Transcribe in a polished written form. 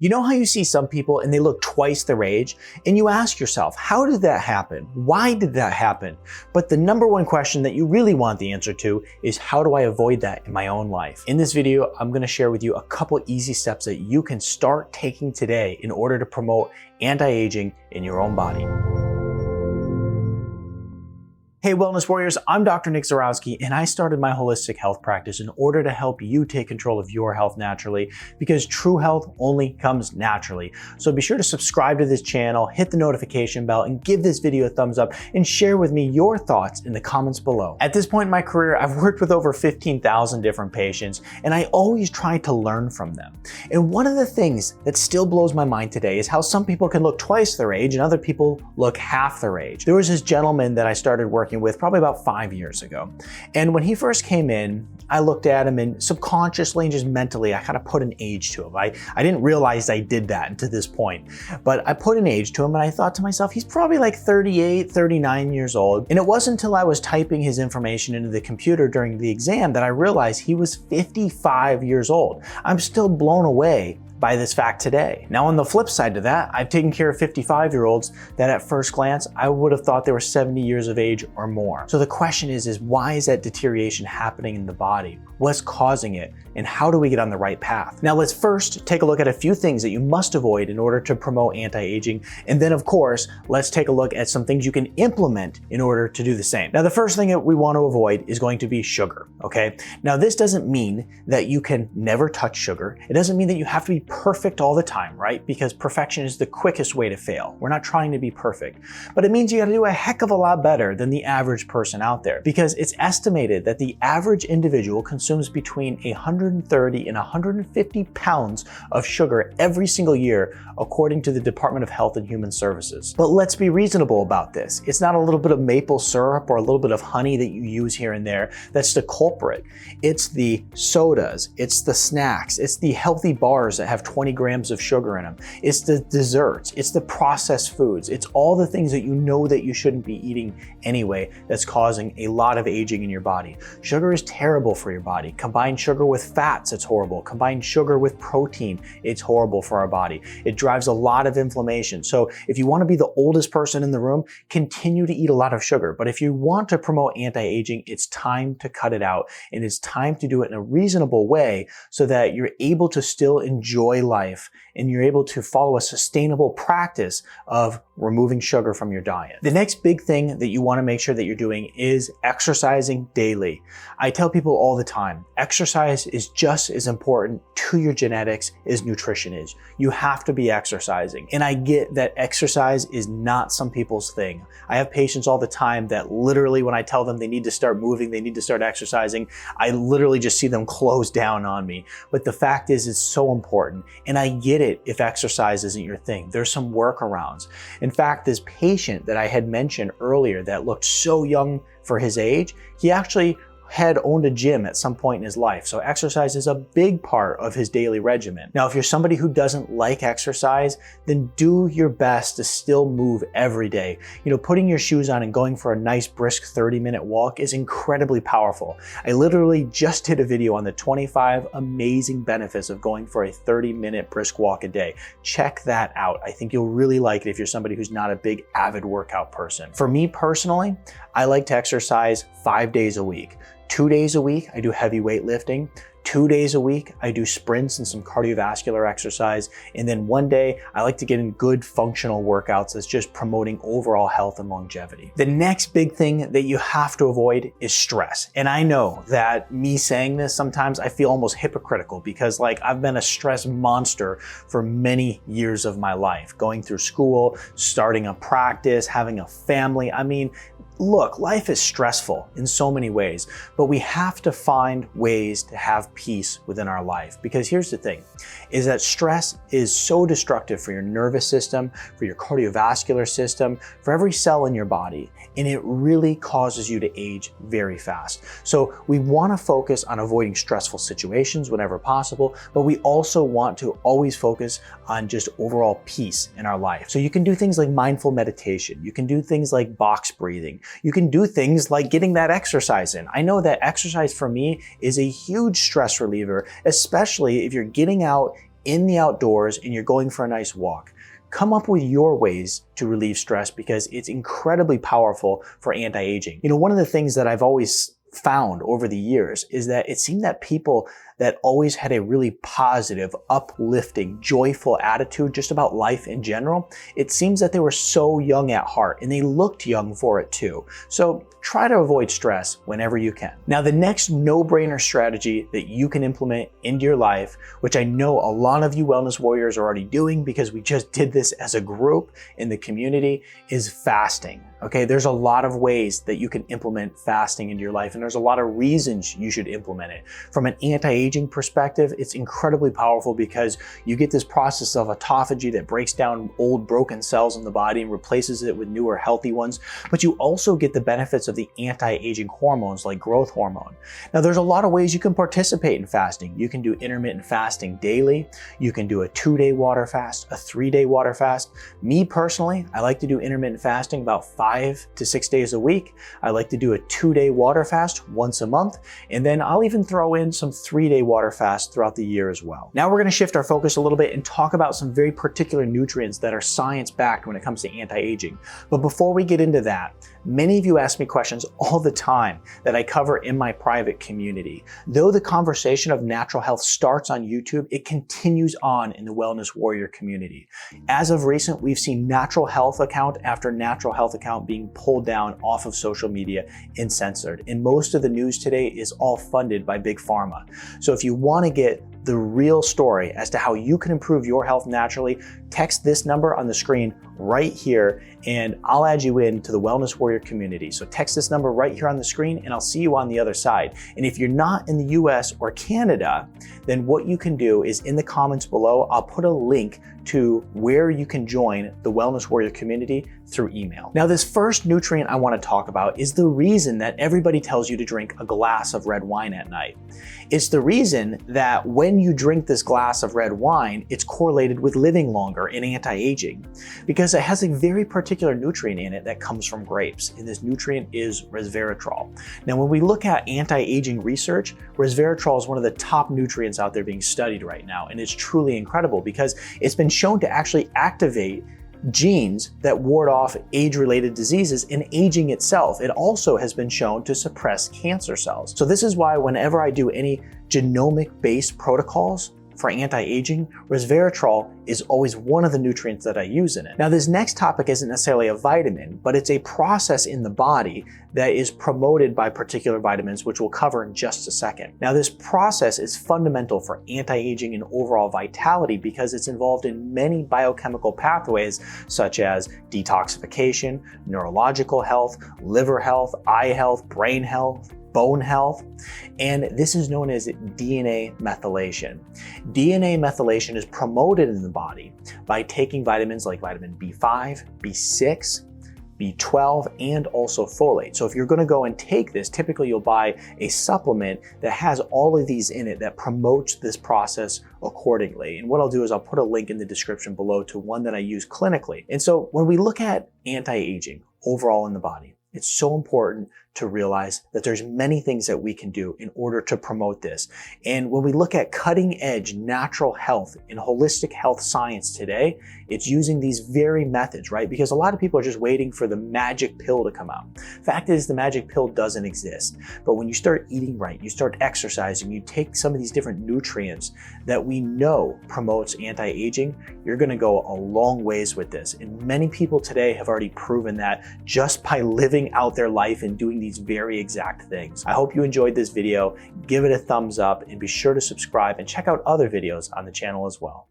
You know how you see some people and they look twice their age, and you ask yourself, how did that happen? Why did that happen? But the number one question that you really want the answer to is, how do I avoid that in my own life? In this video, I'm going to share with you a couple easy steps that you can start taking today in order to promote anti-aging in your own body. Hey Wellness Warriors, I'm Dr. Zyrowski, and I started my holistic health practice in order to help you take control of your health naturally, because true health only comes naturally. So be sure to subscribe to this channel, hit the notification bell, and give this video a thumbs up, and share with me your thoughts in the comments below. At this point in my career, I've worked with over 15,000 different patients, and I always try to learn from them. And one of the things that still blows my mind today is how some people can look twice their age and other people look half their age. There was this gentleman that I started working with probably about 5 years ago. And when he first came in, I looked at him and subconsciously and just mentally, I kind of put an age to him. I didn't realize I did that to this point, but I put an age to him and I thought to myself, he's probably like 38, 39 years old. And it wasn't until I was typing his information into the computer during the exam that I realized he was 55 years old. I'm still blown away by this fact today. Now, on the flip side to that, I've taken care of 55-year-olds that at first glance, I would have thought they were 70 years of age or more. So the question is why is that deterioration happening in the body? What's causing it? And how do we get on the right path? Now, let's first take a look at a few things that you must avoid in order to promote anti-aging. And then, of course, let's take a look at some things you can implement in order to do the same. Now, the first thing that we want to avoid is going to be sugar, okay? Now, this doesn't mean that you can never touch sugar. It doesn't mean that you have to be perfect all the time, right? Because perfection is the quickest way to fail. We're not trying to be perfect, but it means you got to do a heck of a lot better than the average person out there, because it's estimated that the average individual consumes between 130 and 150 pounds of sugar every single year, according to the Department of Health and Human Services. But let's be reasonable about this. It's not a little bit of maple syrup or a little bit of honey that you use here and there that's the culprit. It's the sodas, it's the snacks, it's the healthy bars that have 20 grams of sugar in them. It's the desserts, it's the processed foods, it's all the things that you know that you shouldn't be eating anyway that's causing a lot of aging in your body. Sugar is terrible for your body. Combine sugar with fats, it's horrible. Combine sugar with protein, it's horrible for our body. It drives a lot of inflammation. So if you want to be the oldest person in the room, continue to eat a lot of sugar. But if you want to promote anti-aging, it's time to cut it out, and it's time to do it in a reasonable way so that you're able to still enjoy life and you're able to follow a sustainable practice of removing sugar from your diet. The next big thing that you want to make sure that you're doing is exercising daily. I tell people all the time, exercise is just as important to your genetics as nutrition is. You have to be exercising. And I get that exercise is not some people's thing. I have patients all the time that literally when I tell them they need to start moving, they need to start exercising, I literally just see them close down on me. But the fact is, it's so important. And I get it if exercise isn't your thing. There's some workarounds. In fact, this patient that I had mentioned earlier that looked so young for his age, he actually had owned a gym at some point in his life. So exercise is a big part of his daily regimen. Now, if you're somebody who doesn't like exercise, then do your best to still move every day. You know, putting your shoes on and going for a nice brisk 30-minute walk is incredibly powerful. I literally just did a video on the 25 amazing benefits of going for a 30-minute brisk walk a day. Check that out. I think you'll really like it if you're somebody who's not a big avid workout person. For me personally, I like to exercise 5 days a week. 2 days a week, I do heavy weightlifting. 2 days a week, I do sprints and some cardiovascular exercise. And then 1 day, I like to get in good functional workouts that's just promoting overall health and longevity. The next big thing that you have to avoid is stress. And I know that me saying this, sometimes I feel almost hypocritical because like I've been a stress monster for many years of my life, going through school, starting a practice, having a family. I mean, look, life is stressful in so many ways, but we have to find ways to have peace within our life. Because here's the thing, is that stress is so destructive for your nervous system, for your cardiovascular system, for every cell in your body, and it really causes you to age very fast. So we want to focus on avoiding stressful situations whenever possible, but we also want to always focus on just overall peace in our life. So you can do things like mindful meditation. You can do things like box breathing. You can do things like getting that exercise in. I know that exercise for me is a huge stress reliever, especially if you're getting out in the outdoors and you're going for a nice walk, come up with your ways to relieve stress because it's incredibly powerful for anti-aging. You know, one of the things that I've always found over the years is that it seemed that people that always had a really positive, uplifting, joyful attitude just about life in general, it seems that they were so young at heart and they looked young for it too. So try to avoid stress whenever you can. Now, the next no-brainer strategy that you can implement into your life, which I know a lot of you wellness warriors are already doing because we just did this as a group in the community, is fasting. Okay, there's a lot of ways that you can implement fasting into your life, and there's a lot of reasons you should implement it. From an anti-aging perspective, it's incredibly powerful because you get this process of autophagy that breaks down old broken cells in the body and replaces it with newer healthy ones, but you also get the benefits of the anti-aging hormones like growth hormone. Now, there's a lot of ways you can participate in fasting. You can do intermittent fasting daily. You can do a 2-day water fast, a 3-day water fast. Me personally, I like to do intermittent fasting about 5 to 6 days a week. I like to do a 2-day water fast once a month, and then I'll even throw in some 3-day water fasts throughout the year as well. Now we're going to shift our focus a little bit and talk about some very particular nutrients that are science-backed when it comes to anti-aging. But before we get into that, many of you ask me questions all the time that I cover in my private community. Though the conversation of natural health starts on YouTube, it continues on in the Wellness Warrior community. As of recent, we've seen natural health account after natural health account being pulled down off of social media and censored. And most of the news today is all funded by Big Pharma. So if you want to get the real story as to how you can improve your health naturally, text this number on the screen right here and I'll add you into the Wellness Warrior community. So text this number right here on the screen and I'll see you on the other side. And if you're not in the US or Canada, then what you can do is in the comments below, I'll put a link to where you can join the Wellness Warrior community through email. Now, this first nutrient I want to talk about is the reason that everybody tells you to drink a glass of red wine at night. It's the reason that when you drink this glass of red wine, it's correlated with living longer and anti-aging because it has a very particular nutrient in it that comes from grapes, and this nutrient is resveratrol. Now, when we look at anti-aging research, resveratrol is one of the top nutrients out there being studied right now, and it's truly incredible because it's been shown to actually activate genes that ward off age-related diseases and aging itself. It also has been shown to suppress cancer cells. So this is why whenever I do any genomic-based protocols for anti-aging, resveratrol is always one of the nutrients that I use in it. Now, this next topic isn't necessarily a vitamin, but it's a process in the body that is promoted by particular vitamins, which we'll cover in just a second. Now, this process is fundamental for anti-aging and overall vitality because it's involved in many biochemical pathways such as detoxification, neurological health, liver health, eye health, brain health, bone health, and this is known as DNA methylation. DNA methylation is promoted in the body by taking vitamins like vitamin B5, B6, B12, and also folate. So if you're going to go and take this, typically you'll buy a supplement that has all of these in it that promotes this process accordingly. And what I'll do is I'll put a link in the description below to one that I use clinically. And so when we look at anti-aging overall in the body, it's so important to realize that there's many things that we can do in order to promote this. And when we look at cutting edge natural health and holistic health science today, it's using these very methods, right? Because a lot of people are just waiting for the magic pill to come out. Fact is, the magic pill doesn't exist. But when you start eating right, you start exercising, you take some of these different nutrients that we know promotes anti-aging, you're gonna go a long ways with this. And many people today have already proven that just by living out their life and doing these very exact things. I hope you enjoyed this video. Give it a thumbs up and be sure to subscribe and check out other videos on the channel as well.